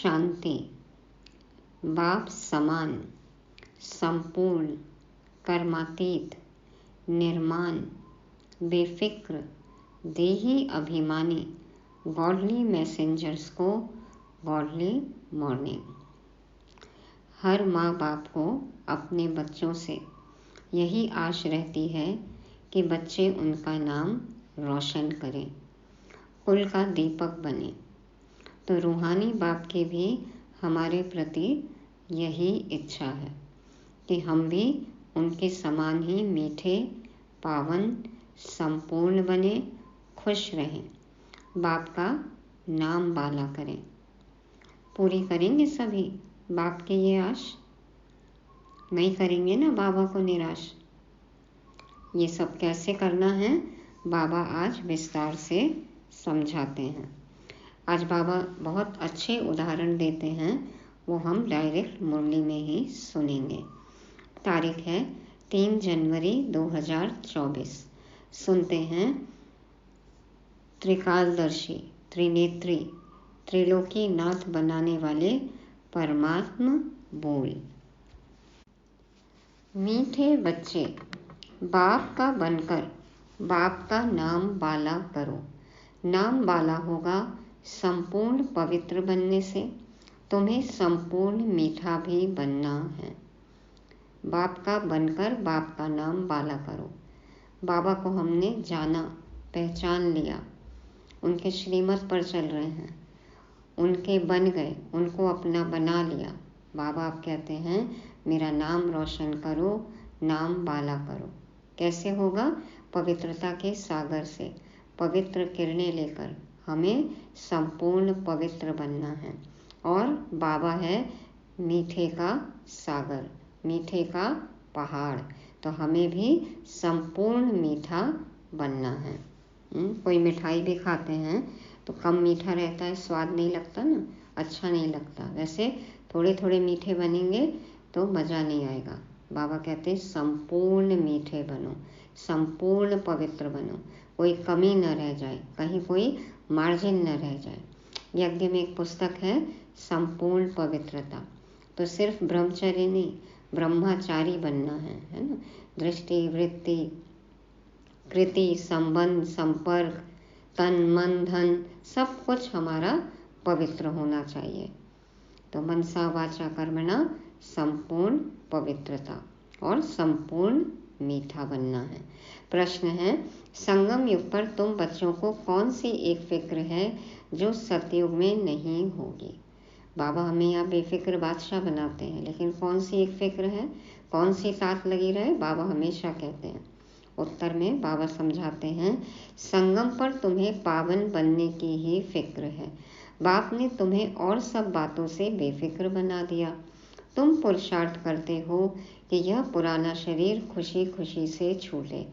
शांति। बाप समान, संपूर्ण, कर्मातीत, निर्माण, बेफिक्र, देही अभिमानी गॉडली मैसेंजर्स को गॉडली मॉर्निंग। हर माँ बाप को अपने बच्चों से यही आश रहती है कि बच्चे उनका नाम रोशन करें, कुल का दीपक बने। तो रूहानी बाप की भी हमारे प्रति यही इच्छा है कि हम भी उनके समान ही मीठे, पावन, संपूर्ण बने, खुश रहें, बाप का नाम बाला करें। पूरी करेंगे सभी बाप की ये आश? नहीं करेंगे ना बाबा को निराश। ये सब कैसे करना है बाबा आज विस्तार से समझाते हैं। आज बाबा बहुत अच्छे उदाहरण देते हैं, वो हम डायरेक्ट मुरली में ही सुनेंगे। तारीख है 3 जनवरी 2024। सुनते हैं त्रिकालदर्शी, त्रिनेत्री, त्रिलोकी नाथ बनाने वाले परमात्मा बोल। मीठे बच्चे, बाप का बनकर बाप का नाम बाला करो। नाम बाला होगा संपूर्ण पवित्र बनने से। तुम्हें संपूर्ण मीठा भी बनना है। बाप का बनकर बाप का नाम बाला करो। बाबा को हमने जाना, पहचान लिया, उनके श्रीमत पर चल रहे हैं, उनके बन गए, उनको अपना बना लिया। बाबा आप कहते हैं मेरा नाम रोशन करो, नाम बाला करो। कैसे होगा? पवित्रता के सागर से पवित्र किरणें लेकर हमें संपूर्ण पवित्र बनना है। और बाबा है मीठे का सागर, मीठे का पहाड़, तो हमें भी संपूर्ण मीठा बनना है। कोई मिठाई भी खाते हैं तो कम मीठा रहता है, स्वाद नहीं लगता ना, अच्छा नहीं लगता। वैसे थोड़े थोड़े मीठे बनेंगे तो मज़ा नहीं आएगा। बाबा कहते हैं संपूर्ण मीठे बनो, संपूर्ण पवित्र बनो, कोई कमी न रह जाए, कहीं कोई मार्जिन न रह जाए। यज्ञ में एक पुस्तक है संपूर्ण पवित्रता। तो सिर्फ ब्रह्मचर्य नहीं, ब्रह्मचारी बनना है ना। दृष्टि, वृत्ति, कृति, संबंध, संपर्क, तन, मन, धन, सब कुछ हमारा पवित्र होना चाहिए। तो मनसा वाचा कर्मणा संपूर्ण पवित्रता और संपूर्ण मीठा बनना है। प्रश्न है, संगम युग पर तुम बच्चों को कौन सी एक फिक्र है जो सतयुग में नहीं होगी? बाबा हमें यहाँ बेफिक्र बादशाह बनाते हैं, लेकिन कौन सी एक फिक्र है, कौन सी तात लगी रहे? बाबा हमेशा कहते हैं। उत्तर में बाबा समझाते हैं, संगम पर तुम्हें पावन बनने की ही फिक्र है। बाप ने तुम्हें और सब बातों से बेफिक्र बना दिया। तुम पुरुषार्थ करते हो कि यह पुराना शरीर खुशी खुशी से छूटे।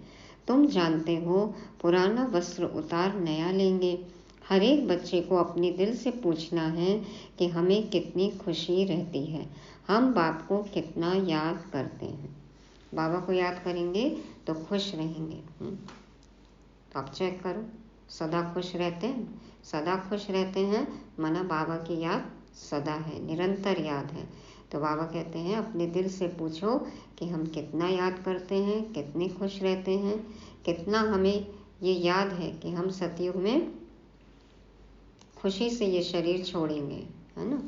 तुम जानते हो पुराना वस्त्र उतार नया लेंगे। हर एक बच्चे को अपने दिल से पूछना है कि हमें कितनी खुशी रहती है, हम बाप को कितना याद करते हैं। बाबा को याद करेंगे तो खुश रहेंगे। तो आप चेक करो, सदा खुश रहते हैं, सदा खुश रहते हैं, माना बाबा की याद सदा है, निरंतर याद है। तो बाबा कहते हैं अपने दिल से पूछो कि हम कितना याद करते हैं, कितने खुश रहते हैं, कितना हमें ये याद है कि हम सतयुग में खुशी से ये शरीर छोड़ेंगे, है ना।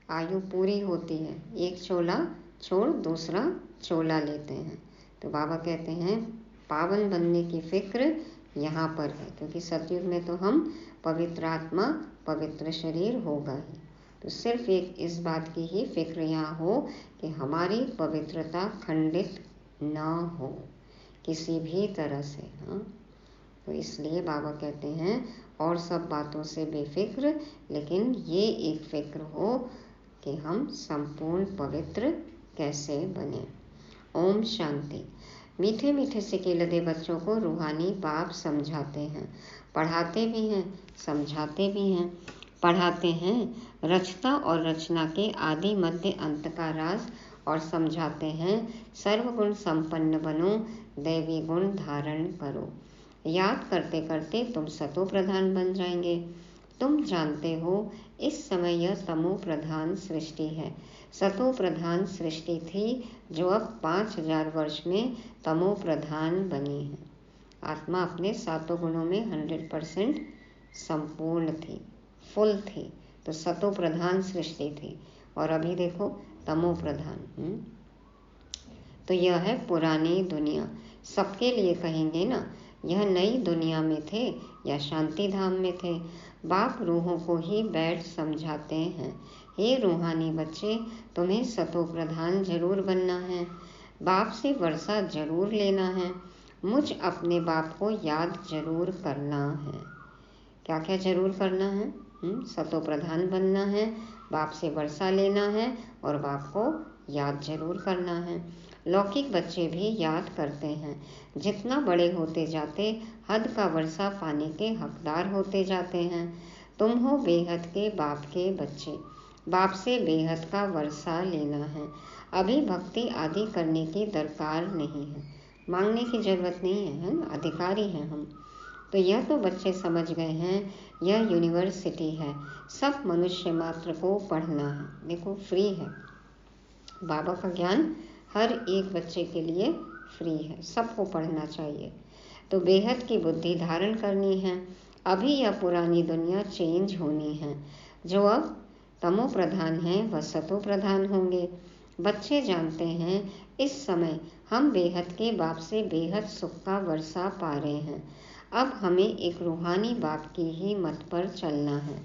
आयु पूरी होती है, एक चोला छोड़ दूसरा चोला लेते हैं। तो बाबा कहते हैं पावन बनने की फिक्र यहाँ पर है, क्योंकि सतयुग में तो हम पवित्र आत्मा, पवित्र शरीर होगा ही। तो सिर्फ एक इस बात की ही फिक्र यहाँ हो कि हमारी पवित्रता खंडित ना हो किसी भी तरह से। हाँ, तो इसलिए बाबा कहते हैं और सब बातों से बेफिक्र, लेकिन ये एक फिक्र हो कि हम संपूर्ण पवित्र कैसे बने। ओम शांति। मीठे मीठे सिक्के लदे बच्चों को रूहानी बाप समझाते हैं, पढ़ाते भी हैं, समझाते भी हैं। पढ़ाते हैं रचता और रचना के आदि मध्य अंत का राज, और समझाते हैं सर्वगुण संपन्न बनो, दैवी गुण धारण करो। याद करते करते तुम सतो प्रधान बन जाएंगे। तुम जानते हो इस समय यह तमो प्रधान सृष्टि है। सतो प्रधान सृष्टि थी जो अब 5000 वर्ष में तमो प्रधान बनी है। आत्मा अपने सातों गुणों में 100% संपूर्ण थी, फुल थी, तो सतो प्रधान सृष्टि थी। और अभी देखो तमो प्रधान। तो यह है पुरानी दुनिया। सबके लिए कहेंगे ना, यह नई दुनिया में थे या शांति धाम में थे। बाप रूहों को ही बैठ समझाते हैं, हे रूहानी बच्चे, तुम्हें सतो प्रधान जरूर बनना है, बाप से वर्षा जरूर लेना है, मुझ अपने बाप को याद जरूर करना है। क्या क्या जरूर करना है? सतो प्रधान बनना है, बाप से वर्षा लेना है और बाप को याद जरूर करना है। लौकिक बच्चे भी याद करते हैं। जितना बड़े होते जाते हद का वर्षा पाने के हकदार होते जाते हैं। तुम हो बेहद के बाप के बच्चे, बाप से बेहद का वर्षा लेना है। अभी भक्ति आदि करने की दरकार नहीं है, मांगने की जरूरत नहीं है ना, अधिकारी हैं हम। तो यह तो बच्चे समझ गए हैं, यह यूनिवर्सिटी है, सब मनुष्य मात्र को पढ़ना है। देखो फ्री है, बाबा का ज्ञान हर एक बच्चे के लिए फ्री है, सबको पढ़ना चाहिए। तो बेहद की बुद्धि धारण करनी है। अभी यह पुरानी दुनिया चेंज होनी है। जो अब तमो प्रधान है वह सतो प्रधान होंगे। बच्चे जानते हैं इस समय हम बेहद के बाप से बेहद सुख का वर्षा पा रहे हैं। अब हमें एक रूहानी बाप की ही मत पर चलना है।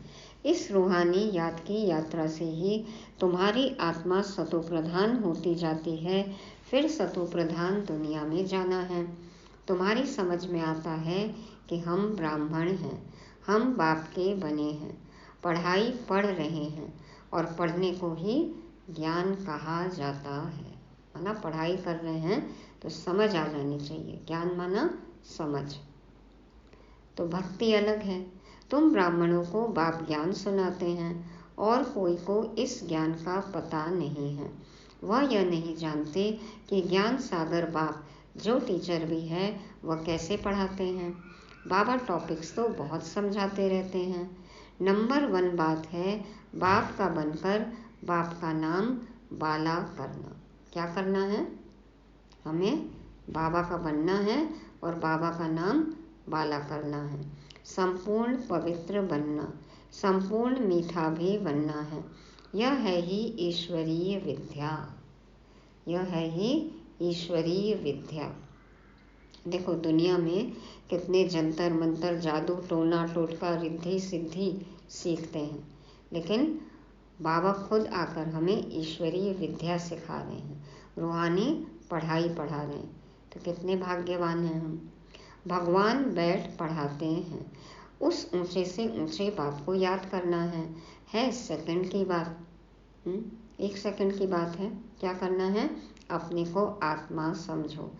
इस रूहानी याद की यात्रा से ही तुम्हारी आत्मा सतो प्रधान होती जाती है। फिर सतो प्रधान दुनिया में जाना है। तुम्हारी समझ में आता है कि हम ब्राह्मण हैं, हम बाप के बने हैं, पढ़ाई पढ़ रहे हैं और पढ़ने को ही ज्ञान कहा जाता है। माना पढ़ाई कर रहे हैं तो समझ आ जानी चाहिए, ज्ञान माना समझ। तो भक्ति अलग है। तुम ब्राह्मणों को बाप ज्ञान सुनाते हैं और कोई को इस ज्ञान का पता नहीं है। वह यह नहीं जानते कि ज्ञान सागर बाप जो टीचर भी है वह कैसे पढ़ाते हैं। बाबा टॉपिक्स तो बहुत समझाते रहते हैं। नंबर 1 बात है बाप का बनकर बाप का नाम बाला करना। क्या करना है? हमें बाबा का बनना है और बाबा का नाम बाला करना है। संपूर्ण पवित्र बनना, संपूर्ण मीठा भी बनना है। यह है ही ईश्वरीय विद्या, यह है ही ईश्वरीय विद्या। देखो दुनिया में कितने जंतर मंतर, जादू, टोना टोटका, रिद्धि सिद्धि सीखते हैं, लेकिन बाबा खुद आकर हमें ईश्वरीय विद्या सिखा रहे हैं, रूहानी पढ़ाई पढ़ा रहे हैं। तो कितने भाग्यवान हैं हम। भगवान बैठ पढ़ाते हैं। उस ऊंचे से ऊंचे बाप को याद करना है सेकंड की बात। 1 सेकंड की बात है। क्या करना है? अपने को आत्मा समझो।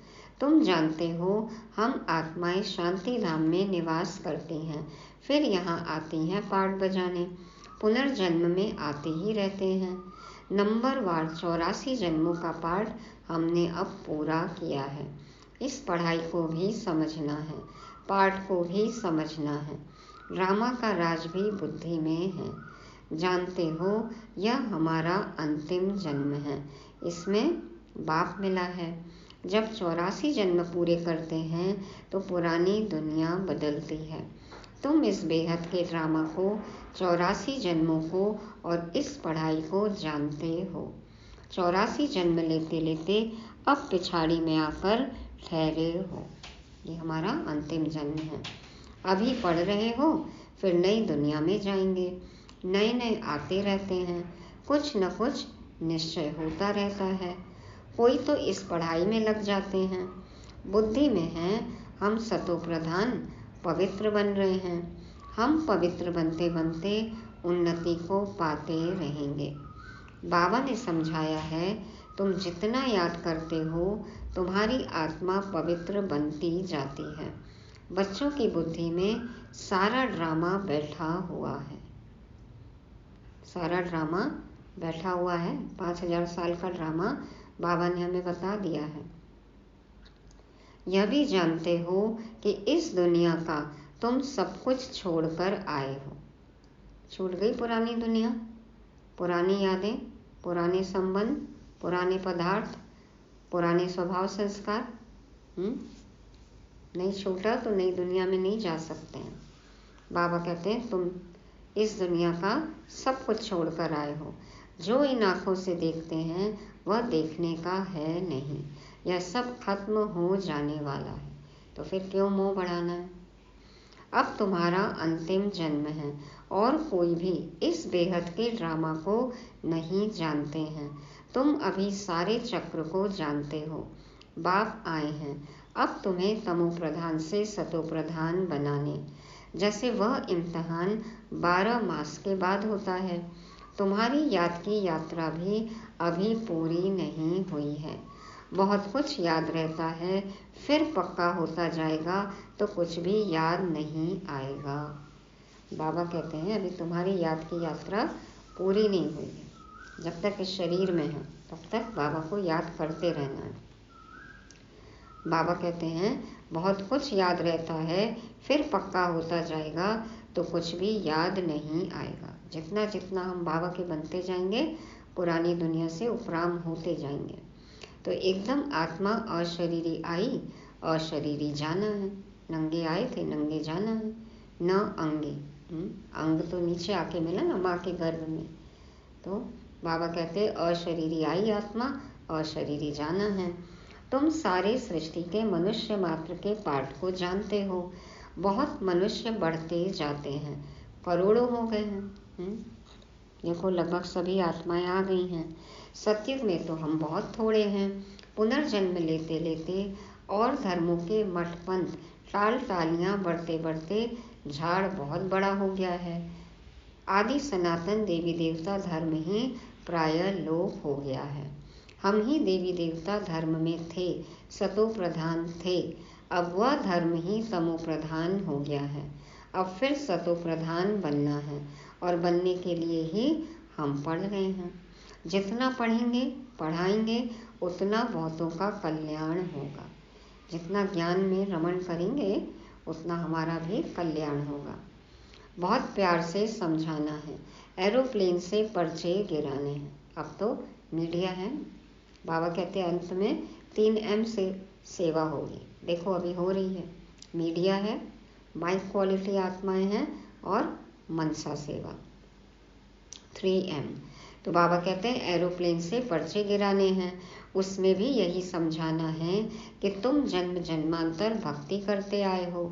तुम जानते हो हम आत्माएं शांति धाम में निवास करती हैं, फिर यहाँ आती हैं पाठ बजाने, पुनर्जन्म में आते ही रहते हैं। नंबरवार 84 जन्मों का पाठ हमने अब पूरा किया है। इस पढ़ाई को भी समझना है, पाठ को भी समझना है। ड्रामा का राज भी बुद्धि में है। जानते हो यह हमारा अंतिम जन्म है, इसमें बाप मिला है। जब 84 जन्म पूरे करते हैं तो पुरानी दुनिया बदलती है। तुम इस बेहद के ड्रामा को, 84 जन्मों को और इस पढ़ाई को जानते हो। 84 जन्म लेते लेते अब पिछाड़ी में आकर ठहरे हो। ये हमारा अंतिम जन्म है। अभी पढ़ रहे हो, फिर नई दुनिया में जाएंगे। नए नए आते रहते हैं, कुछ न कुछ निश्चय होता रहता है। कोई तो इस पढ़ाई में लग जाते हैं। बुद्धि में है हम सतो प्रधान पवित्र बन रहे हैं। हम पवित्र बनते बनते उन्नति को पाते रहेंगे। बाबा ने समझाया है तुम जितना याद करते हो तुम्हारी आत्मा पवित्र बनती जाती है। बच्चों की बुद्धि में सारा ड्रामा बैठा हुआ है, सारा ड्रामा बैठा हुआ है। 5000 साल का ड्रामा बाबा ने हमें बता दिया है। यह भी जानते हो कि इस दुनिया का तुम सब कुछ छोड़कर आए हो। छूट गई पुरानी दुनिया, पुरानी यादें, पुराने संबंध, पुराने पदार्थ, पुराने स्वभाव संस्कार। नहीं छूटा तो नई दुनिया में नहीं जा सकते हैं। बाबा कहते हैं तुम इस दुनिया का सब कुछ छोड़ कर आए हो। जो इन आँखों से देखते हैं वह देखने का है नहीं, यह सब खत्म हो जाने वाला है, तो फिर क्यों मोह बढ़ाना है। अब तुम्हारा अंतिम जन्म है और कोई भी इस बेहद के ड्रामा को नहीं जानते हैं। तुम अभी सारे चक्र को जानते हो। बाप आए हैं अब तुम्हें तमो प्रधान से सतो प्रधान बनाने। जैसे वह इम्तिहान 12 मास के बाद होता है, तुम्हारी याद की यात्रा भी अभी पूरी नहीं हुई है। बहुत कुछ याद रहता है, फिर पक्का होता जाएगा तो कुछ भी याद नहीं आएगा। बाबा कहते हैं अभी तुम्हारी याद की यात्रा पूरी नहीं हुई है। जब तक इस शरीर में है तब तक बाबा को याद करते रहना है। बाबा कहते हैं बहुत कुछ याद रहता है, फिर पक्का होता जाएगा तो कुछ भी याद नहीं आएगा। जितना जितना हम बाबा के बनते जाएंगे पुरानी दुनिया से उपराम होते जाएंगे। तो एकदम आत्मा अशरीरी आई, अशरीरी जाना है। नंगे आए थे, नंगे जाना है। न अंगे, अंग तो नीचे आके मिला ना माँ के गर्भ में। तो बाबा कहते अशरीरी आई आत्मा, अशरीरी जाना है। तुम सारे सृष्टि के मनुष्य मात्र के पाठ को जानते हो। बहुत मनुष्य बढ़ते जाते हैं, करोड़ों हो गए हैं। देखो लगभग सभी आत्माएं आ गई हैं। सतयुग में तो हम बहुत थोड़े हैं। पुनर्जन्म लेते लेते और धर्मों के मठ पंथ टाल टालियाँ बढ़ते बढ़ते झाड़ बहुत बड़ा हो गया है। आदि सनातन देवी देवता धर्म ही प्राय लोप हो गया है। हम ही देवी देवता धर्म में थे, सतो प्रधान थे। अब वह धर्म ही तमो प्रधान हो गया है। अब फिर सतो प्रधान बनना है और बनने के लिए ही हम पढ़ रहे हैं। जितना पढ़ेंगे पढ़ाएंगे उतना बहुतों का कल्याण होगा। जितना ज्ञान में रमण करेंगे उतना हमारा भी कल्याण होगा। बहुत प्यार से समझाना है, एरोप्लेन से पर्चे गिराने हैं। अब तो मीडिया है। बाबा कहते हैं अंत में 3M से सेवा होगी। देखो अभी हो रही है। मीडिया है, माइक क्वालिटी आत्माएं हैं और मनसा सेवा, 3M। तो बाबा कहते हैं एरोप्लेन से पर्चे गिराने हैं। उसमें भी यही समझाना है कि तुम जन्म जन्मांतर भक्ति करते आए हो।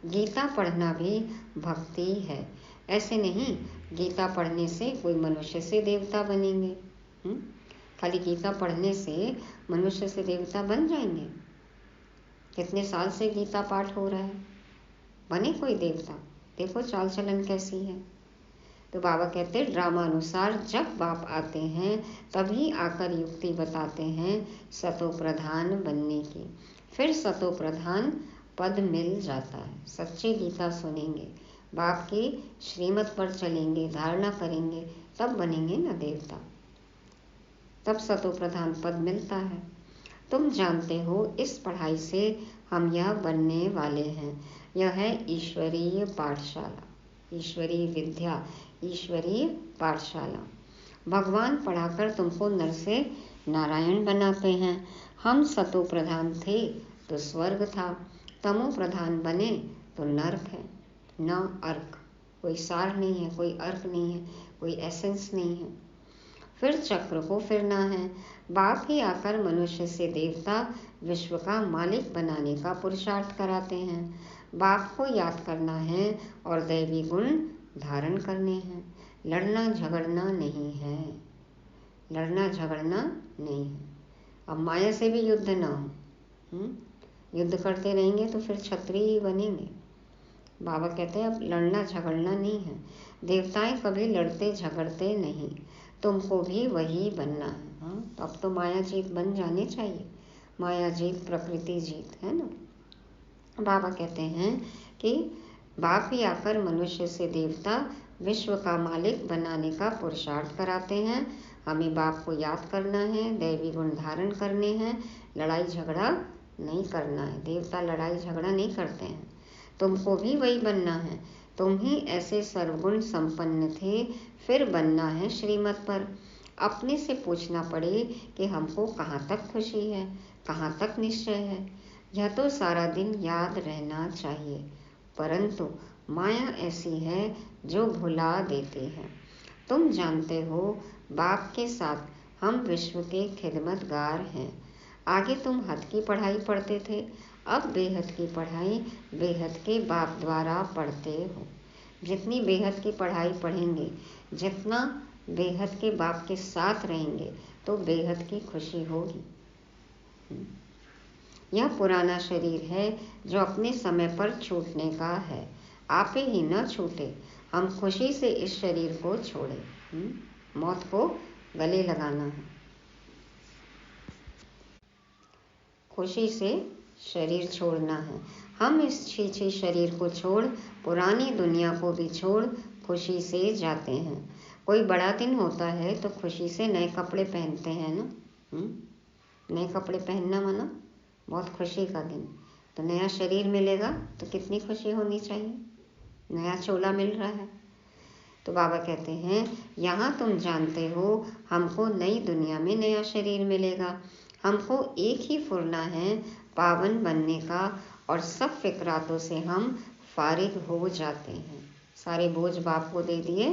गीता पढ़ना भी भक्ति है। ऐसे नहीं गीता पढ़ने से कोई मनुष्य से देवता बनेंगे। खाली गीता पढ़ने से मनुष्य से देवता बन जाएंगे? कितने साल से गीता पाठ हो रहा है, बने कोई देवता? देखो चाल चलन कैसी है। तो बाबा कहते हैं ड्रामा अनुसार जब बाप आते हैं तभी आकर युक्ति बताते हैं सतो प्रधान बनने की। फिर सतो प्रधान पद मिल जाता है। सच्चे गीता सुनेंगे, बाप की श्रीमत पर चलेंगे, धारणा करेंगे, तब बनेंगे ना देवता। तब सतो प्रधान पद मिलता है। तुम जानते हो इस पढ़ाई से हम यह बनने वाले हैं। यह है ईश्वरीय पाठशाला, ईश्वरीय विद्या, ईश्वरीय पाठशाला। भगवान पढ़ाकर तुमको नर से नारायण बनाते हैं। हम सतो प्रधान थे तो स्वर्ग था, तमो प्रधान बने तो नरक है। न अर्क, कोई सार नहीं है, कोई अर्क नहीं है, कोई एसेंस नहीं है। फिर चक्र को फिरना है। बाप ही आकर मनुष्य से देवता, विश्व का मालिक बनाने का पुरुषार्थ कराते हैं। बाप को याद करना है और दैवी गुण धारण करने हैं। लड़ना झगड़ना नहीं है, लड़ना झगड़ना नहीं है। अब माया से भी युद्ध ना हो। युद्ध करते रहेंगे तो फिर क्षत्रिय ही बनेंगे। बाबा कहते हैं अब लड़ना झगड़ना नहीं है। देवताएं कभी लड़ते झगड़ते नहीं, तुमको भी वही बनना है। तो अब तो माया जीत बन जाने चाहिए। माया जीत प्रकृति जीत है ना। बाबा कहते हैं कि बाप ही आकर मनुष्य से देवता, विश्व का मालिक बनाने का पुरुषार्थ कराते हैं। हमें बाप को याद करना है, दैवी गुण धारण करने हैं, लड़ाई झगड़ा नहीं करना है। देवता लड़ाई झगड़ा नहीं करते हैं। तुमको भी वही बनना है। तुम ही ऐसे सर्वगुण संपन्न थे, फिर बनना है श्रीमत पर। अपने से पूछना पड़े कि हमको कहाँ तक खुशी है, कहाँ तक निश्चय है। यह तो सारा दिन याद रहना चाहिए, परंतु माया ऐसी है जो भुला देती है। तुम जानते हो, बाप के साथ हम विश्व के खिदमतगार हैं। आगे तुम हद की पढ़ाई पढ़ते थे, अब बेहद की पढ़ाई बेहद के बाप द्वारा पढ़ते हो। जितनी बेहद की पढ़ाई पढ़ेंगे, जितना बेहद के बाप के साथ रहेंगे, तो बेहद की खुशी होगी। यह पुराना शरीर है जो अपने समय पर छूटने का है। आप ही न छूटे, हम खुशी से इस शरीर को छोड़े। मौत को गले लगाना है, खुशी से शरीर छोड़ना है। हम इस छीछी शरीर को छोड़, पुरानी दुनिया को भी छोड़ खुशी से जाते हैं। कोई बड़ा दिन होता है तो खुशी से नए कपड़े पहनते हैं ना। नए कपड़े पहनना माना बहुत खुशी का दिन। तो नया शरीर मिलेगा तो कितनी खुशी होनी चाहिए, नया चोला मिल रहा है। तो बाबा कहते हैं, यहाँ तुम जानते हो हमको नई दुनिया में नया शरीर मिलेगा। हमको एक ही फुरना है पावन बनने का, और सब फिक्रातों से हम फारिग हो जाते हैं। सारे बोझ बाप को दे दिए,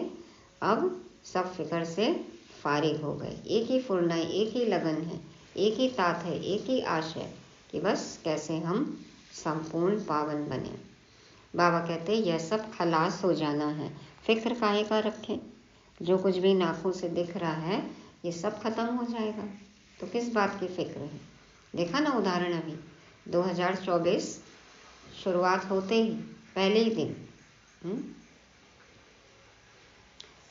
अब सब फिक्र से फारिग हो गए। एक ही फुरना, एक ही लगन है, एक ही तात है, एक ही आश है कि बस कैसे हम संपूर्ण पावन बने। बाबा कहते हैं, यह सब खलास हो जाना है, फिक्र काहे का रखें। जो कुछ भी आँखों से दिख रहा है ये सब खत्म हो जाएगा, तो किस बात की फिक्र है। देखा ना उदाहरण, अभी 2024 शुरुआत होते ही पहले ही दिन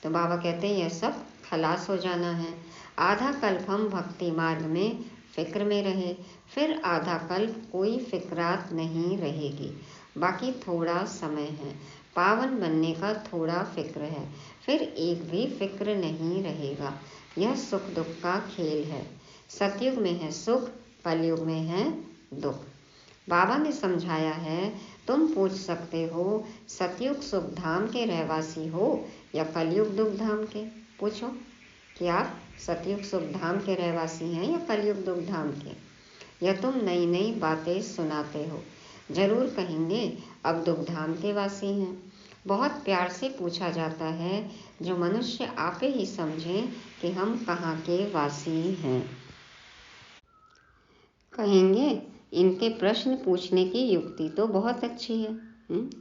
तो बाबा कहते हैं यह सब खलास हो जाना है। आधा कल्प हम भक्ति मार्ग में फिक्र में रहे, फिर आधा कल्प कोई फिक्रात नहीं रहेगी। बाकी थोड़ा समय है, पावन बनने का थोड़ा फिक्र है, फिर एक भी फिक्र नहीं रहेगा। यह सुख दुख का खेल है। सतयुग में है सुख, कलयुग में है दुख। बाबा ने समझाया है, तुम पूछ सकते हो सतयुग सुख धाम के रहवासी हो या कलयुग दुख धाम के। पूछो कि आप सतयुग सुख धाम के रहवासी हैं या कलयुग दुख धाम के। या तुम नई नई बातें सुनाते हो, जरूर कहेंगे अब दुख धाम के वासी हैं। बहुत प्यार से पूछा जाता है, जो मनुष्य आप ही समझें कि हम कहाँ के वासी हैं। कहेंगे इनके प्रश्न पूछने की युक्ति तो बहुत अच्छी है।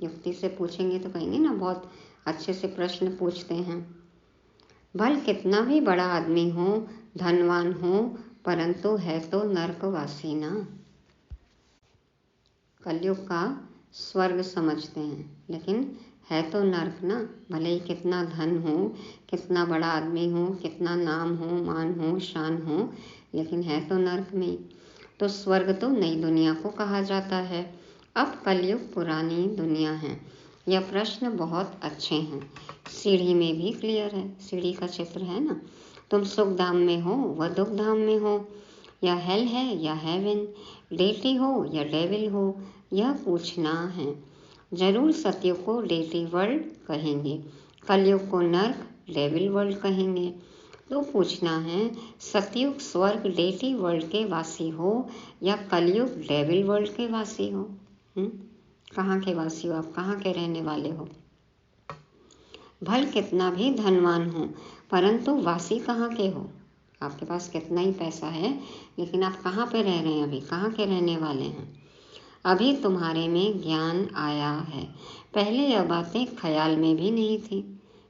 युक्ति से पूछेंगे तो कहेंगे ना बहुत अच्छे से प्रश्न पूछते हैं। भल कितना भी बड़ा आदमी हो, धनवान हो, परंतु है तो नरकवासी ना। कलयुग का स्वर्ग समझते हैं, लेकिन है तो नर्क ना। भले ही कितना धन हो, कितना बड़ा आदमी हो, कितना नाम हो, मान हो, शान हो, लेकिन है तो नर्क में। तो स्वर्ग तो नई दुनिया को कहा जाता है, अब कलयुग पुरानी दुनिया है। यह प्रश्न बहुत अच्छे हैं। सीढ़ी में भी क्लियर है, सीढ़ी का चित्र है ना। तुम सुख धाम में हो व दुख धाम में हो, या हेल है या हेवन, डेटी हो या डेविल हो, यह पूछना है। जरूर सतयुग को डेटी वर्ल्ड कहेंगे, कलयुग को नर्क डेविल वर्ल्ड कहेंगे। तो पूछना है, सतयुग स्वर्ग डेटी वर्ल्ड के वासी हो या कलयुग डेविल वर्ल्ड के वासी हो। कहाँ के वासी हो आप, कहाँ के रहने वाले हो। भल कितना भी धनवान हो, परंतु वासी कहाँ के हो। आपके पास कितना ही पैसा है, लेकिन आप कहाँ पे रह रहे हैं, अभी कहाँ के रहने वाले हैं। अभी तुम्हारे में ज्ञान आया है, पहले यह बातें ख्याल में भी नहीं थी।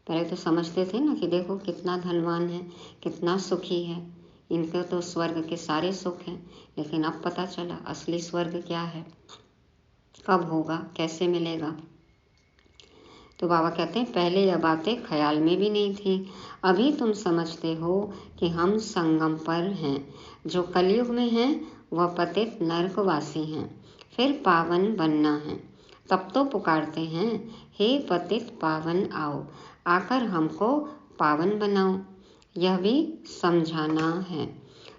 पहले तो समझते थे ना कि देखो कितना धनवान है, कितना सुखी है, इनके तो स्वर्ग के सारे सुख हैं। लेकिन अब पता चला असली स्वर्ग क्या है, कब होगा, कैसे मिलेगा। तो बाबा कहते हैं पहले यह बातें ख्याल में भी नहीं थी। अभी तुम समझते हो कि हम संगम पर हैं। जो कलयुग में हैं वह पतित नरकवासी हैं, फिर पावन बनना है। तब तो पुकारते हैं, हे पतित पावन आओ, आकर हमको पावन बनाओ। यह भी समझाना है।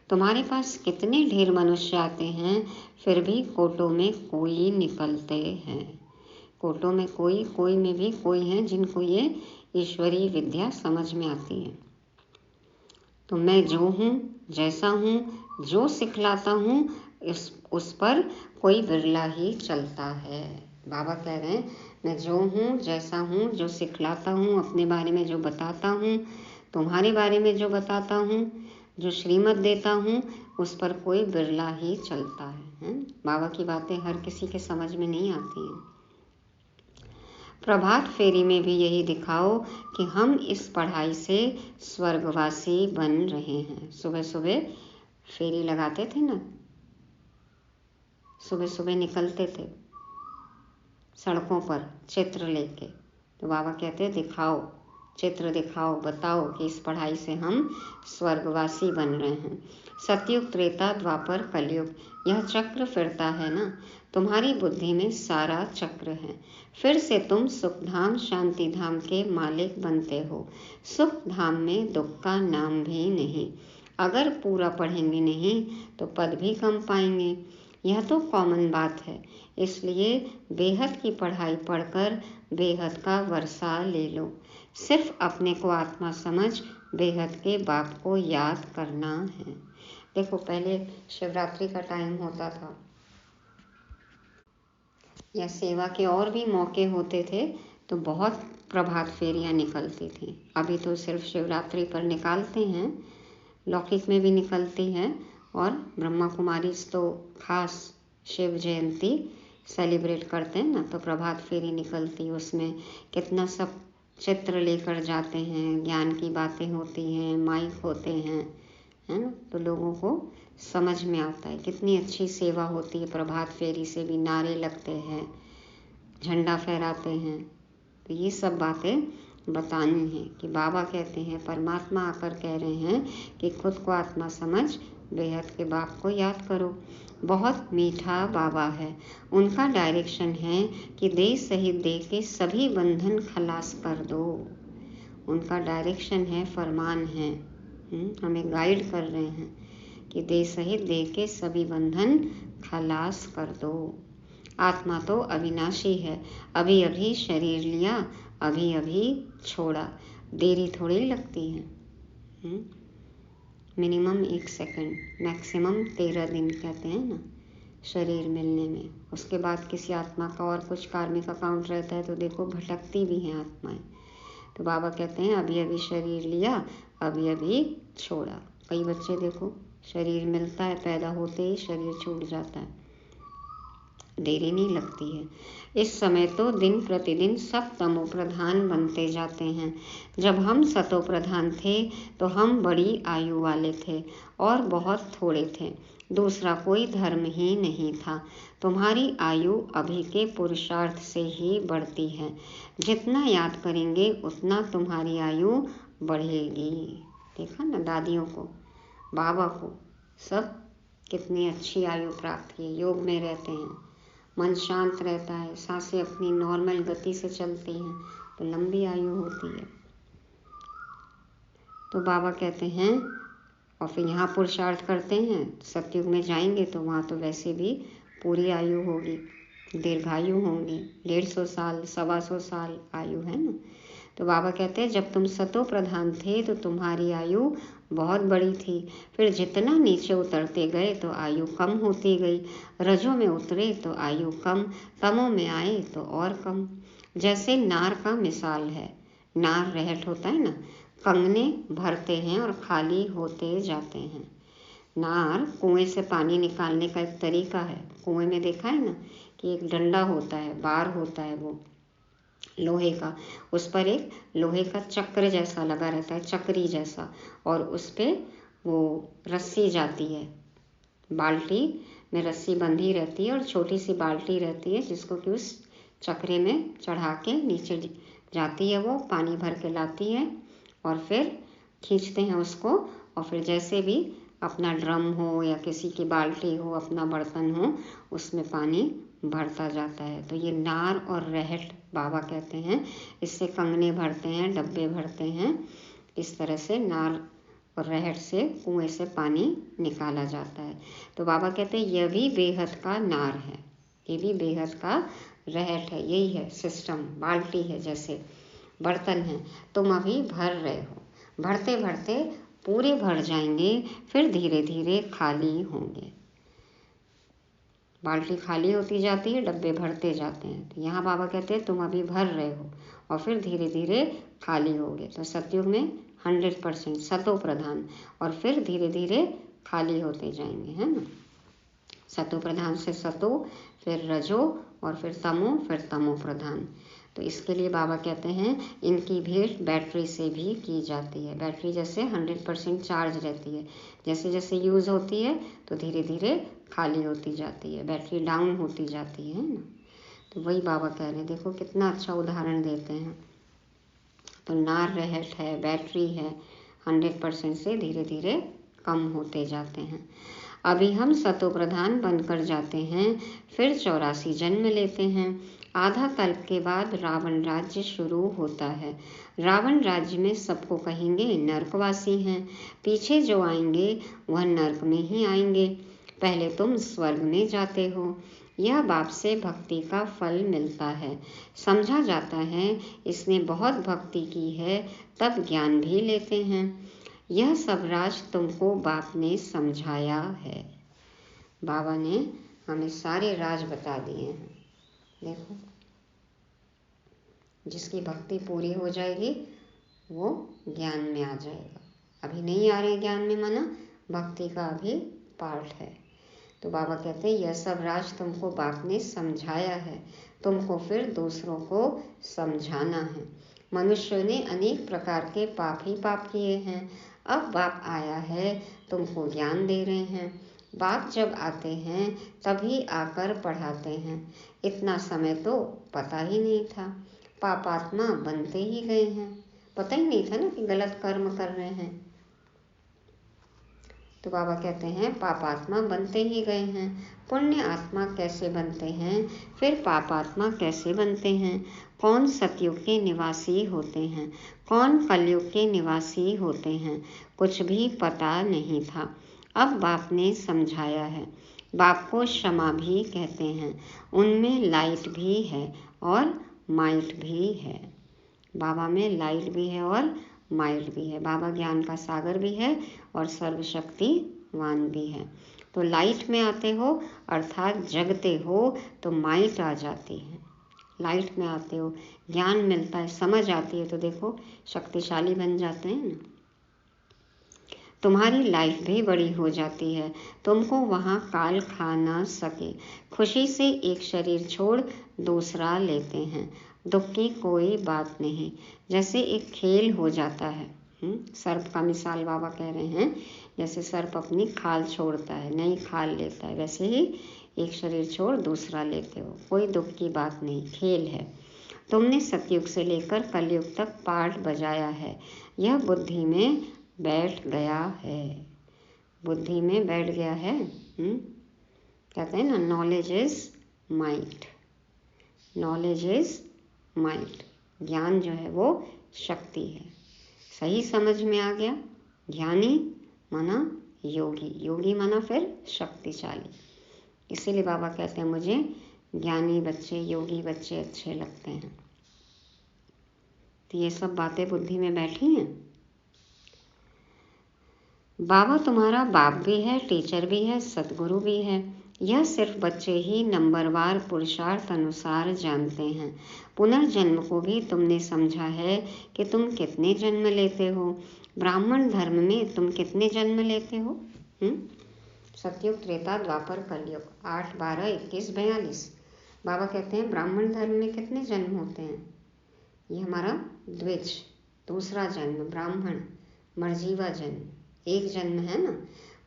तुम्हारे पास कितने ढेर मनुष्य आते हैं, फिर भी कोटों में कोई निकलते हैं। कोटों में कोई में भी कोई है जिनको ये ईश्वरीय विद्या समझ में आती है। तो मैं जो हूँ, जैसा हूँ, जो सिखलाता हूँ, उस पर कोई बिरला ही चलता है। बाबा कह रहे हैं मैं जो हूँ, जैसा हूँ, जो सिखलाता हूँ, अपने बारे में जो बताता हूँ, तुम्हारे बारे में जो बताता हूँ, जो श्रीमत देता हूँ, उस पर कोई बिरला ही चलता है। बाबा की बातें हर किसी के समझ में नहीं आती हैं। प्रभात फेरी में भी यही दिखाओ कि हम इस पढ़ाई से स्वर्गवासी बन रहे हैं। सुबह सुबह फेरी लगाते थे ना, सुबह सुबह निकलते थे सड़कों पर चित्र लेके। तो बाबा कहते दिखाओ, चित्र दिखाओ, बताओ कि इस पढ़ाई से हम स्वर्गवासी बन रहे हैं। सतयुग, त्रेता, द्वापर, कलयुग, यह चक्र फिरता है ना, तुम्हारी बुद्धि में सारा चक्र है। फिर से तुम सुख धाम, शांति धाम के मालिक बनते हो। सुख धाम में दुख का नाम भी नहीं। अगर पूरा पढ़ेंगे नहीं तो पद भी कम पाएंगे, यह तो कॉमन बात है। इसलिए बेहद की पढ़ाई पढ़कर बेहद का वर्षा ले लो। सिर्फ अपने को आत्मा समझ बेहद के बाप को याद करना है। देखो, पहले शिवरात्रि का टाइम होता था या सेवा के और भी मौके होते थे तो बहुत प्रभात फेरियाँ निकलती थी। अभी तो सिर्फ शिवरात्रि पर निकालते हैं, लौकिक में भी निकलती है, और ब्रह्मा कुमारी तो खास शिव जयंती सेलिब्रेट करते हैं ना, तो प्रभात फेरी निकलती, उसमें कितना सब चित्र लेकर जाते हैं, ज्ञान की बातें होती हैं, माइक होते हैं, है ना। तो लोगों को समझ में आता है कितनी अच्छी सेवा होती है। प्रभात फेरी से भी नारे लगते हैं, झंडा फहराते हैं। तो ये सब बातें बतानी है कि बाबा कहते हैं, परमात्मा आकर कह रहे हैं कि खुद को आत्मा समझ बेहद के बाप को याद करो। बहुत मीठा बाबा है, उनका डायरेक्शन है कि दे सहित दे के सभी बंधन खलास कर दो। उनका डायरेक्शन है, फरमान है, हमें गाइड कर रहे हैं कि दे सहित दे के सभी बंधन खलास कर दो। आत्मा तो अविनाशी है, अभी अभी शरीर लिया, अभी अभी छोड़ा, देरी थोड़ी लगती है। मिनिमम 1 सेकंड, मैक्सिमम 13 दिन कहते हैं ना शरीर मिलने में। उसके बाद किसी आत्मा का और कुछ कार्मिक अकाउंट रहता है तो देखो भटकती भी हैं आत्माएं। तो बाबा कहते हैं अभी अभी शरीर लिया, अभी अभी छोड़ा। कई बच्चे देखो शरीर मिलता है, पैदा होते ही शरीर छूट जाता है, देरी नहीं लगती है। इस समय तो दिन प्रतिदिन सब तमो प्रधान बनते जाते हैं। जब हम सतो प्रधान थे तो हम बड़ी आयु वाले थे और बहुत थोड़े थे, दूसरा कोई धर्म ही नहीं था। तुम्हारी आयु अभी के पुरुषार्थ से ही बढ़ती है। जितना याद करेंगे उतना तुम्हारी आयु बढ़ेगी। देखा ना दादियों को, बाबा को, सब कितनी अच्छी आयु प्राप्त की। योग में रहते हैं, मन शांत रहता है, सांसें अपनी नॉर्मल गति से चलती हैं तो लंबी आयु होती है। तो बाबा कहते हैं, और फिर यहाँ पुरुषार्थ करते हैं, सतयुग में जाएंगे तो वहाँ तो वैसे भी पूरी आयु होगी, दीर्घायु होंगी, 150 साल, 125 साल आयु है ना। तो बाबा कहते हैं जब तुम सतो प्रधान थे तो तुम्हारी आयु बहुत बड़ी थी, फिर जितना नीचे उतरते गए तो आयु कम होती गई। रजों में उतरे तो आयु कम, तमों में आए तो और कम। जैसे नार का मिसाल है, नार रहट होता है ना, कंगने भरते हैं और खाली होते जाते हैं। नार कुएं से पानी निकालने का एक तरीका है। कुएं में देखा है ना कि एक डंडा होता है, बार होता है वो लोहे का, उस पर एक लोहे का चक्र जैसा लगा रहता है, चक्री जैसा, और उस पर वो रस्सी जाती है, बाल्टी में रस्सी बंधी रहती है और छोटी सी बाल्टी रहती है जिसको कि उस चक्रे में चढ़ा के नीचे जाती है, वो पानी भर के लाती है और फिर खींचते हैं उसको, और फिर जैसे भी अपना ड्रम हो या किसी की बाल्टी हो, अपना बर्तन हो, उसमें पानी भरता जाता है। तो ये नार और रहट बाबा कहते हैं, इससे कंगने भरते हैं, डब्बे भरते हैं। इस तरह से नार और रहट से कुएं से पानी निकाला जाता है। तो बाबा कहते हैं यह भी बेहद का नार है, ये भी बेहद का रहट है, यही है सिस्टम, बाल्टी है जैसे, बर्तन है, तुम अभी भर रहे हो, भरते भरते पूरे भर जाएंगे, फिर धीरे धीरे खाली होंगे। बाल्टी खाली होती जाती है, डब्बे भरते जाते हैं। तो यहाँ बाबा कहते हैं तुम अभी भर रहे हो और फिर धीरे धीरे खाली होगे। तो सतयुग में 100% सतो प्रधान, और फिर धीरे धीरे खाली होते जाएंगे, है ना। सतो प्रधान से सतो, फिर रजो, और फिर तमो प्रधान। तो इसके लिए बाबा कहते हैं इनकी भेंट बैटरी से भी की जाती है। बैटरी जैसे 100% चार्ज रहती है, जैसे जैसे यूज़ होती है तो धीरे धीरे खाली होती जाती है, बैटरी डाउन होती जाती है ना। तो वही बाबा कह रहे हैं, देखो कितना अच्छा उदाहरण देते हैं। तो नार रहट है, बैटरी है, 100% से धीरे धीरे कम होते जाते हैं। अभी हम सतो प्रधान बनकर जाते हैं, फिर 84 जन्म लेते हैं। आधा कल्प के बाद रावण राज्य शुरू होता है। रावण राज्य में सबको कहेंगे नरकवासी हैं, पीछे जो आएंगे वह नरक में ही आएंगे। पहले तुम स्वर्ग में जाते हो। यह बाप से भक्ति का फल मिलता है। समझा जाता है इसने बहुत भक्ति की है, तब ज्ञान भी लेते हैं। यह सब राज तुमको बाप ने समझाया है। बाबा ने हमें सारे राज बता दिए हैं। देखो, जिसकी भक्ति पूरी हो जाएगी वो ज्ञान में आ जाएगा। अभी नहीं आ रहे ज्ञान में, माना भक्ति का अभी पार्ट है। तो बाबा कहते हैं यह सब राज तुमको बाप ने समझाया है, तुमको फिर दूसरों को समझाना है। मनुष्य ने अनेक प्रकार के पाप ही पाप किए हैं। अब बाप आया है, तुमको ज्ञान दे रहे हैं। बाप जब आते हैं तभी आकर पढ़ाते हैं। इतना समय तो पता ही नहीं था, पापात्मा बनते ही गए हैं। पता ही नहीं था ना कि गलत कर्म कर रहे हैं। तो बाबा कहते हैं पापात्मा बनते ही गए हैं। पुण्य आत्मा कैसे बनते हैं, फिर पापात्मा कैसे बनते हैं, कौन सतयुग के निवासी होते हैं, कौन कलयुग के निवासी होते हैं, कुछ भी पता नहीं था। अब बाप ने समझाया है। बाप को क्षमा भी कहते हैं, उनमें लाइट भी है और माइट भी है। बाबा में लाइट भी है और माइट भी है। बाबा ज्ञान का सागर भी है और सर्वशक्तिवान भी है। तो लाइट में आते हो अर्थात जगते हो तो माइट आ जाती है। लाइट में आते हो, ज्ञान मिलता है, समझ आती है, तो देखो शक्तिशाली बन जाते हैं ना। तुम्हारी लाइफ भी बड़ी हो जाती है, तुमको वहाँ काल खा ना सके। खुशी से एक शरीर छोड़ दूसरा लेते हैं, दुख की कोई बात नहीं। जैसे एक खेल हो जाता है, सर्प का मिसाल बाबा कह रहे हैं। जैसे सर्प अपनी खाल छोड़ता है, नई खाल लेता है, वैसे ही एक शरीर छोड़ दूसरा लेते हो, कोई दुख की बात नहीं, खेल है। तुमने सतयुग से लेकर कलयुग तक पाठ बजाया है, यह बुद्धि में बैठ गया है। बुद्धि में बैठ गया है। कहते हैं ना, knowledge is might, knowledge is might. ज्ञान जो है वो शक्ति है। सही समझ में आ गया। ज्ञानी माना योगी, योगी माना फिर शक्तिशाली। इसीलिए बाबा कहते हैं मुझे ज्ञानी बच्चे, योगी बच्चे अच्छे लगते हैं। तो ये सब बातें बुद्धि में बैठी हैं। बाबा तुम्हारा बाप भी है, टीचर भी है, सदगुरु भी है। यह सिर्फ बच्चे ही नंबरवार पुरुषार्थ अनुसार जानते हैं। पुनर्जन्म को भी तुमने समझा है कि तुम कितने जन्म लेते हो। ब्राह्मण धर्म में तुम कितने जन्म लेते हो? सतयुग, त्रेता, द्वापर, कलयुग, 8, 12, 21, 42। बाबा कहते हैं ब्राह्मण धर्म में कितने जन्म होते हैं? ये हमारा द्विज, दूसरा जन्म, ब्राह्मण, मर्जीवा जन्म, एक जन्म है ना।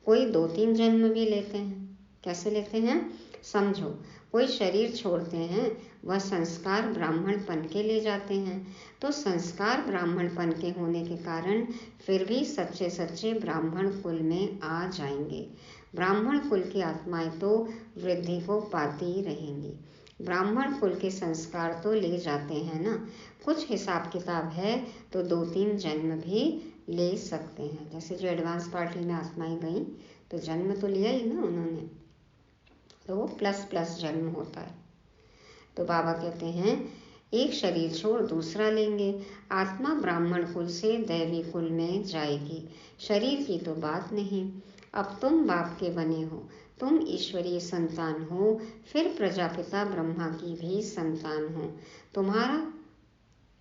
कोई 2-3 जन्म भी लेते हैं। कैसे लेते हैं समझो। कोई शरीर छोड़ते हैं, वह संस्कार ब्राह्मणपन के ले जाते हैं। तो संस्कार ब्राह्मणपन के होने के कारण फिर भी सच्चे सच्चे ब्राह्मण कुल में आ जाएंगे। ब्राह्मण कुल की आत्माएं तो वृद्धि को पाती रहेंगी। ब्राह्मण कुल के संस्कार तो ले जाते हैं ना। कुछ हिसाब किताब है तो 2-3 जन्म भी ले सकते हैं। जैसे जो एडवांस पार्टी में आत्माएं गई तो जन्म तो लिया ही ना उन्होंने, तो वो प्लस जन्म होता है। तो बाबा कहते हैं एक शरीर छोड़ दूसरा लेंगे। आत्मा ब्राह्मण कुल से दैवी कुल में जाएगी। शरीर की तो बात नहीं। अब तुम बाप के बने हो, तुम ईश्वरीय संतान हो, फिर प्रजापिता ब्रह्मा की भी संतान हो। तुम्हारा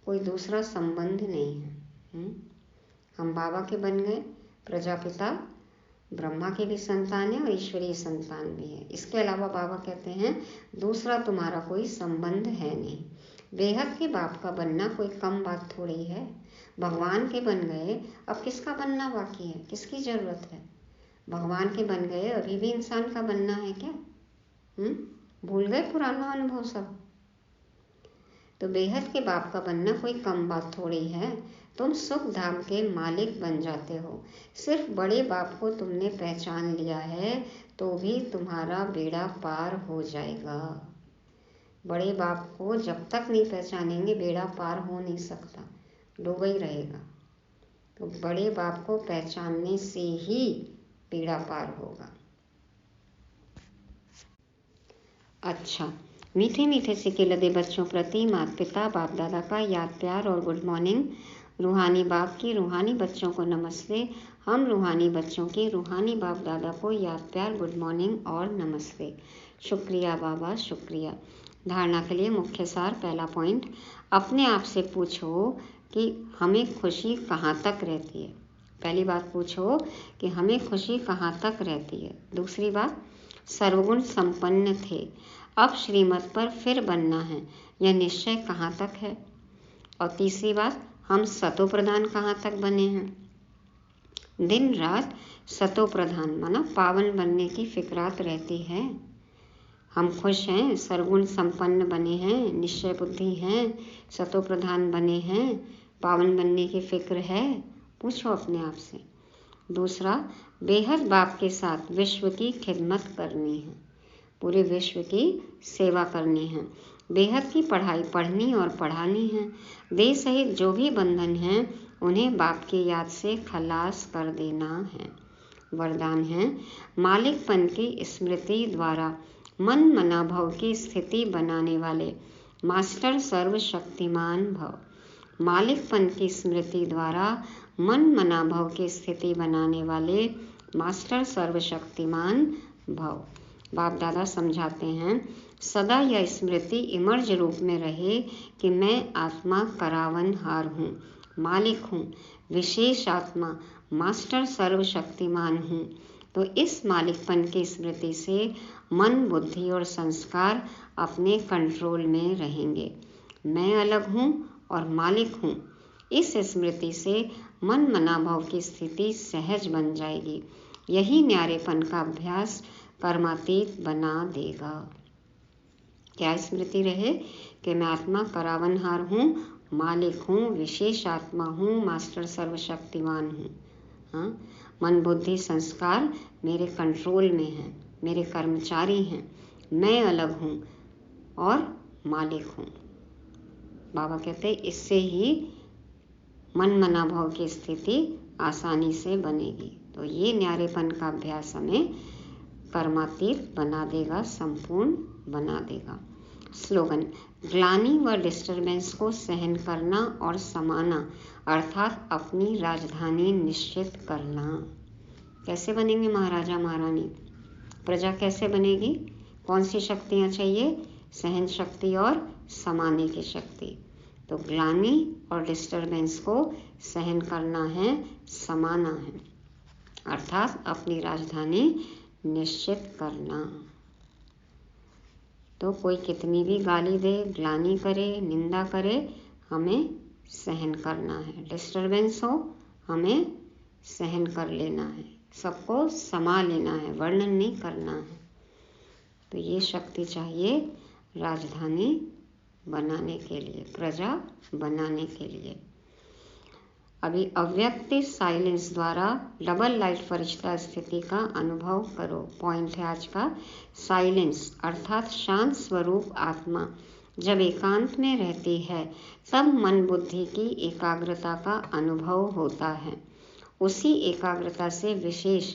कोई दूसरा संबंध नहीं है। हम बाबा के बन गए, प्रजापिता ब्रह्मा के भी संतान है और ईश्वरीय संतान भी है। इसके अलावा बाबा कहते हैं दूसरा तुम्हारा कोई संबंध है नहीं। बेहद के बाप का बनना कोई कम बात थोड़ी है। भगवान के बन गए, अब किसका बनना बाकी है? किसकी जरूरत है? भगवान के बन गए, अभी भी इंसान का बनना है क्या? भूल गए पुराना अनुभव सब? तो बेहद के बाप का बनना कोई कम बात थोड़ी है। तुम सुख धाम के मालिक बन जाते हो। सिर्फ बड़े बाप को तुमने पहचान लिया है तो भी तुम्हारा बेड़ा पार हो जाएगा। बड़े बाप को जब तक नहीं पहचानेंगे बेड़ा पार हो नहीं सकता, डूबा ही रहेगा। तो बड़े बाप को पहचानने से ही बेड़ा पार होगा। अच्छा, मीठे मीठे सिक्के लदे बच्चों प्रति माता पिता बाप दादा का याद प्यार और गुड मॉर्निंग। रूहानी बाप की रूहानी बच्चों को नमस्ते। हम रूहानी बच्चों की रूहानी बाप दादा को याद प्यार, गुड मॉर्निंग और नमस्ते। शुक्रिया बाबा, शुक्रिया। धारणा के लिए मुख्य सार। पहला पॉइंट, अपने आप से पूछो कि हमें खुशी कहाँ तक रहती है। पहली बात पूछो कि हमें खुशी कहाँ तक रहती है। दूसरी बात, सर्वगुण संपन्न थे, अब श्रीमत पर फिर बनना है, यह निश्चय कहाँ तक है। और तीसरी बात, हम सतो प्रधान कहाँ तक बने हैं। दिन रात सतो प्रधान माना पावन बनने की फिक्रात रहती है। हम खुश हैं, सर्वगुण संपन्न बने हैं, निश्चय बुद्धि हैं, सतो प्रधान बने हैं, पावन बनने की फिक्र है। पूछो अपने आप से। दूसरा, बेहद बाप के साथ विश्व की खिदमत करनी है, पूरे विश्व की सेवा करनी है। बेहद की पढ़ाई पढ़नी और पढ़ानी है। देह सहित जो भी बंधन हैं उन्हें बाप की याद से खलास कर देना है। वरदान है, मालिकपन की स्मृति द्वारा मन मना भव की स्थिति बनाने वाले मास्टर सर्वशक्तिमान भव। मालिकपन की स्मृति द्वारा मन मना भव की स्थिति बनाने वाले मास्टर सर्वशक्तिमान भव। बाप दादा समझाते हैं, सदा यह स्मृति इमर्ज रूप में रहे कि मैं आत्मा करावनहार हूँ, मालिक हूँ, विशेष आत्मा, मास्टर सर्वशक्तिमान हूँ। तो इस मालिकपन की स्मृति से मन, बुद्धि और संस्कार अपने कंट्रोल में रहेंगे। मैं अलग हूँ और मालिक हूँ। इस स्मृति से मन मना भाव की स्थिति सहज बन जाएगी। यही न्यारेपन का अभ्यास कर्मातीत बना देगा। क्या स्मृति रहे कि मैं आत्मा करावनहार हूँ, मालिक हूँ, विशेष आत्मा हूँ, मास्टर सर्वशक्तिमान हूँ। हाँ, मन बुद्धि संस्कार मेरे कंट्रोल में हैं, मेरे कर्मचारी हैं, मैं अलग हूँ और मालिक हूँ। बाबा कहते हैं इससे ही मन मना भाव की स्थिति आसानी से बनेगी। तो ये न्यारेपन का अभ्यास हमें कर्मातीत बना देगा, संपूर्ण बना देगा। स्लोगन, ग्लानि व डिस्टर्बेंस को सहन करना और समाना, अर्थात अपनी राजधानी निश्चित करना। कैसे बनेंगे महाराजा महारानी? प्रजा कैसे बनेगी? कौन सी शक्तियाँ चाहिए? सहन शक्ति और समाने की शक्ति। तो ग्लानि और डिस्टर्बेंस को सहन करना है, समाना है, अर्थात अपनी राजधानी निश्चित करना। तो कोई कितनी भी गाली दे, ग्लानि करे, निंदा करे, हमें सहन करना है। डिस्टर्बेंस हो, हमें सहन कर लेना है, सबको समा लेना है, वर्णन नहीं करना है। तो ये शक्ति चाहिए राजधानी बनाने के लिए, प्रजा बनाने के लिए। अभी अव्यक्त साइलेंस द्वारा डबल लाइट फरिश्ता स्थिति का अनुभव करो। पॉइंट है आज का, साइलेंस अर्थात शांत स्वरूप आत्मा जब एकांत में रहती है तब मन बुद्धि की एकाग्रता का अनुभव होता है। उसी एकाग्रता से विशेष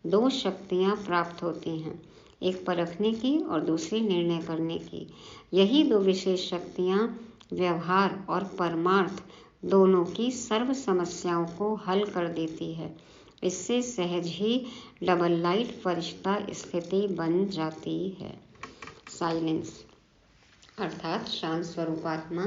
दो शक्तियाँ प्राप्त होती हैं। एक परखने की और दूसरी निर्णय करने की। यही दो विशेष शक्तियाँ व्यवहार और परमार्थ दोनों की सर्व समस्याओं को हल कर देती है। इससे सहज ही डबल लाइट फरिश्ता स्थिति बन जाती है। साइलेंस अर्थात शांत स्वरूपात्मा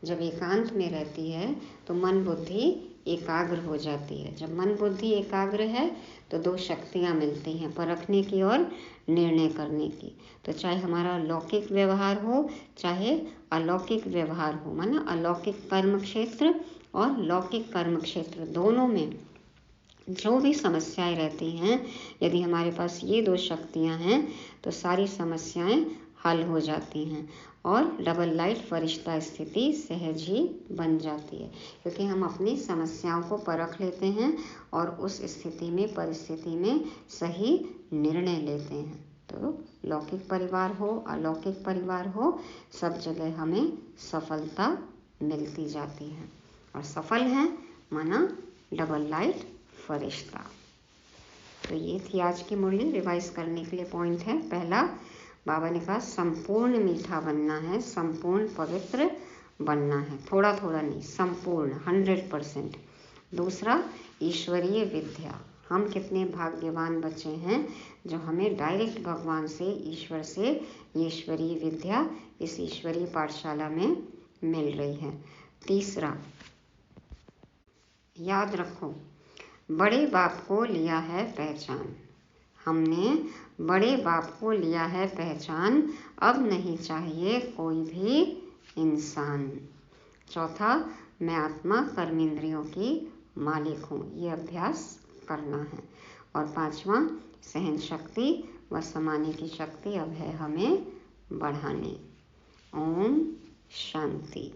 जब एकांत में रहती है तो मन बुद्धि एकाग्र हो जाती है। जब मन बुद्धि एकाग्र है तो दो शक्तियाँ मिलती हैं, परखने की और निर्णय करने की। तो चाहे हमारा लौकिक व्यवहार हो चाहे अलौकिक व्यवहार हो, माना अलौकिक कर्म क्षेत्र और लौकिक कर्म क्षेत्र दोनों में जो भी समस्याएं रहती हैं, यदि हमारे पास ये दो शक्तियां हैं तो सारी समस्याएं हल हो जाती हैं और डबल लाइट फरिश्ता स्थिति सहज ही बन जाती है, क्योंकि हम अपनी समस्याओं को परख लेते हैं और उस स्थिति में परिस्थिति में सही निर्णय लेते हैं। तो लौकिक परिवार हो अलौकिक परिवार हो, सब जगह हमें सफलता मिलती जाती है और सफल है माना डबल लाइट फरिश्ता। तो ये थी आज की मुरली। रिवाइज करने के लिए पॉइंट है, पहला बाबा ने कहा संपूर्ण मीठा बनना है, संपूर्ण पवित्र बनना है, थोड़ा थोड़ा नहीं, संपूर्ण 100%। दूसरा ईश्वरीय विद्या, हम कितने भाग्यवान बच्चे हैं जो हमें डायरेक्ट भगवान से ईश्वर से ये ईश्वरीय विद्या इस ईश्वरीय पाठशाला में मिल रही है। तीसरा याद रखो, बड़े बाप को लिया है पहचान, हमने बड़े बाप को लिया है पहचान, अब नहीं चाहिए कोई भी इंसान। चौथा, मैं आत्मा कर्मेंद्रियों की मालिक हूँ, ये अभ्यास करना है। और पांचवा, सहन शक्ति व समाने की शक्ति अब है हमें बढ़ाने। ओम शांति।